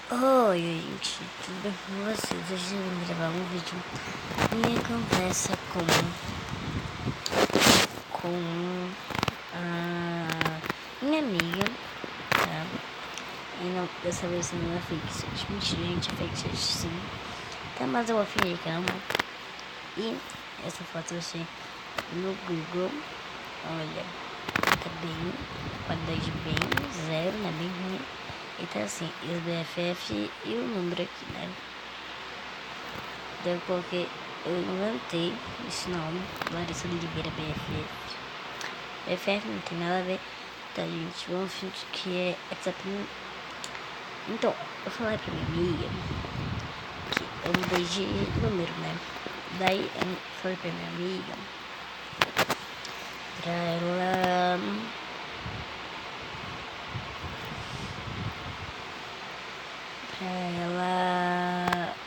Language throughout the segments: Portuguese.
Oi, gente, tudo bem com vocês? Hoje eu vim gravar um vídeo. Minha conversa com a minha amiga, tá? E não, dessa vez não é fake. Mentira, gente, é fake sim. Tá, mas eu vou fingir que amo. E essa foto eu achei no Google. Olha, tá bem, qualidade bem zero, né? Bem ruim. E tá assim, os BFF e o número aqui, né? Daí eu coloquei, eu inventei esse nome, Larissa Oliveira BFF. BFF não tem nada a ver, tá, gente? Vamos fingir que é WhatsApp. Então, eu falei pra minha amiga que eu mudei de número, né? Daí eu falei pra minha amiga pra ela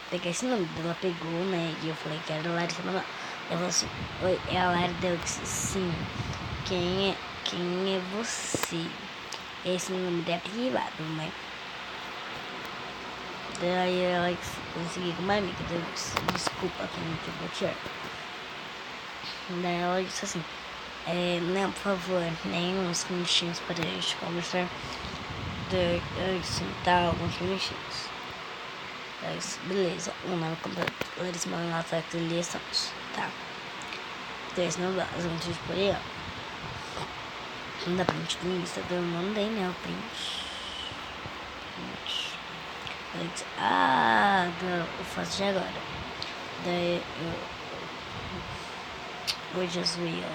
pegar esse número. Ela pegou, né? E eu falei que era Larissa Manoel. Ela falou assim: oi, é a Lara. Eu disse: sim. Quem é você? Esse número é privado, né? Daí ela conseguiu com uma amiga. Eu disse: desculpa, que não te bloquear. Daí ela disse assim: não, por favor, nem uns minutinhos para a gente conversar. Daí eu disse: tá, alguns minutinhos. Beleza, o nome completo: Larissa Manoel Tactilia Santos. Tá. 3 não dá, as antes de Coreia. Não dá print do Instagram, eu mandei, né? O print. Eu faço de agora. Daí eu just realized.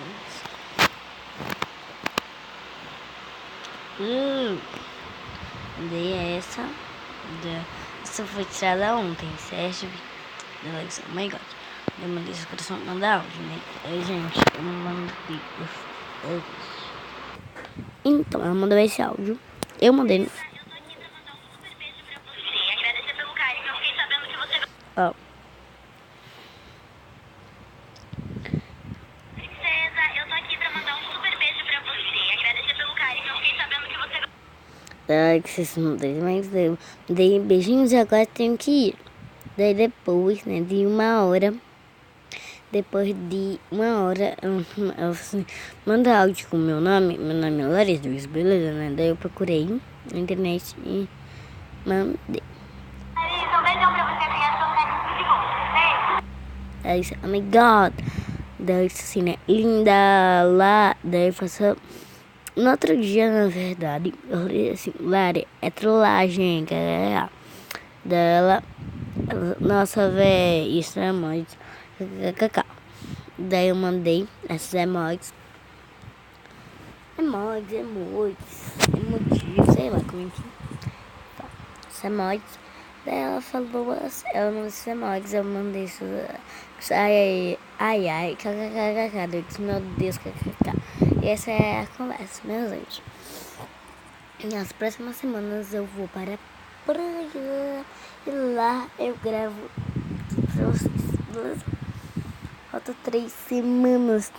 Daí essa. Essa foi tirada ontem, certo? Ela disse: oh my god. Eu mandei esse coração mandar áudio, né? Aí, gente, eu mandei. Então, ela mandou esse áudio. Eu mandei. Ó. Princesa, eu tô aqui pra mandar um super beijo pra você. Agradecer pelo carinho, eu fiquei sabendo que você... Que vocês não têm, mas eu dei beijinhos e agora tenho que ir. Daí depois, né, de uma hora. Depois de uma hora, eu assim, manda áudio com meu nome é Larissa, beleza, né? Daí eu procurei na internet e mandei. Larissa, um beijão pra você, obrigada pelo carinho, tudo de bom. Beijo. Daí disse: oh my god. Daí eu disse assim, né, linda lá. Daí passou. No outro dia, na verdade, eu falei assim: Lari, é trollagem, cara. Daí ela: nossa, véi, isso é muito. Daí eu mandei esses emotes, sei lá como é que tá. Esses emotes. Daí ela falou assim, ela mandou esses emotes, eu mandei isso. Ai, kkkk. Eu disse: meu Deus, kkk. E essa é a conversa, meus anjos. Nas próximas semanas eu vou para a praia e lá eu gravo pra vocês, beleza? Faltam 3 semanas.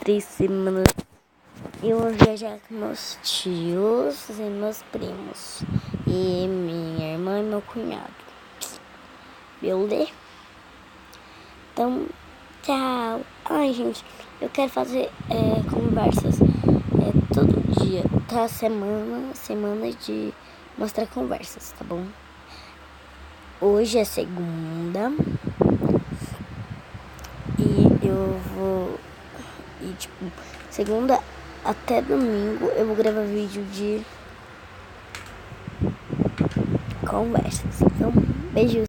Eu vou viajar com meus tios e meus primos. E minha irmã e meu cunhado. Beleza? Então, tchau. Ai, gente, eu quero fazer conversas todo dia. Tá? Semana de mostrar conversas, tá bom? Hoje é segunda. E eu vou... E tipo, segunda até domingo eu vou gravar vídeo de conversas. Então, beijos.